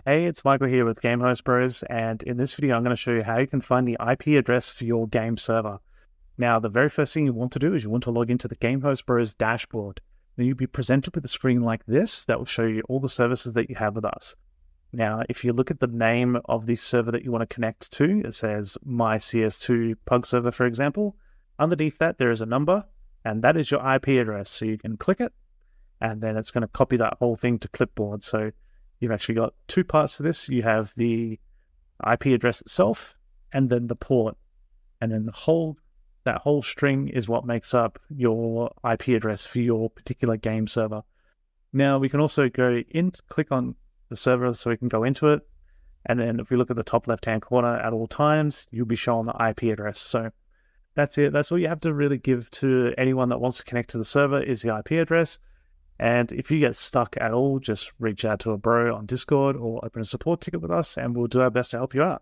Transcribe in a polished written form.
Hey, it's Michael here with Game Host Bros, and in this video, I'm going to show you how you can find the IP address for your game server. Now, the very first thing you want to do is you want to log into the Game Host Bros dashboard. Then you'll be presented with a screen like this that will show you all the services that you have with us. Now, if you look at the name of the server that you want to connect to, it says My CS2 Pug server, for example. Underneath that, there is a number, and that is your IP address. So you can click it, and then it's going to copy that whole thing to clipboard. So you've actually got two parts to this. You have the IP address itself and then the port. And then that whole string is what makes up your IP address for your particular game server. Now we can also go in, click on the server so we can go into it. And then if we look at the top left-hand corner at all times, you'll be shown the IP address. So that's it. That's all you have to really give to anyone that wants to connect to the server is the IP address. And if you get stuck at all, just reach out to a bro on Discord or open a support ticket with us, and we'll do our best to help you out.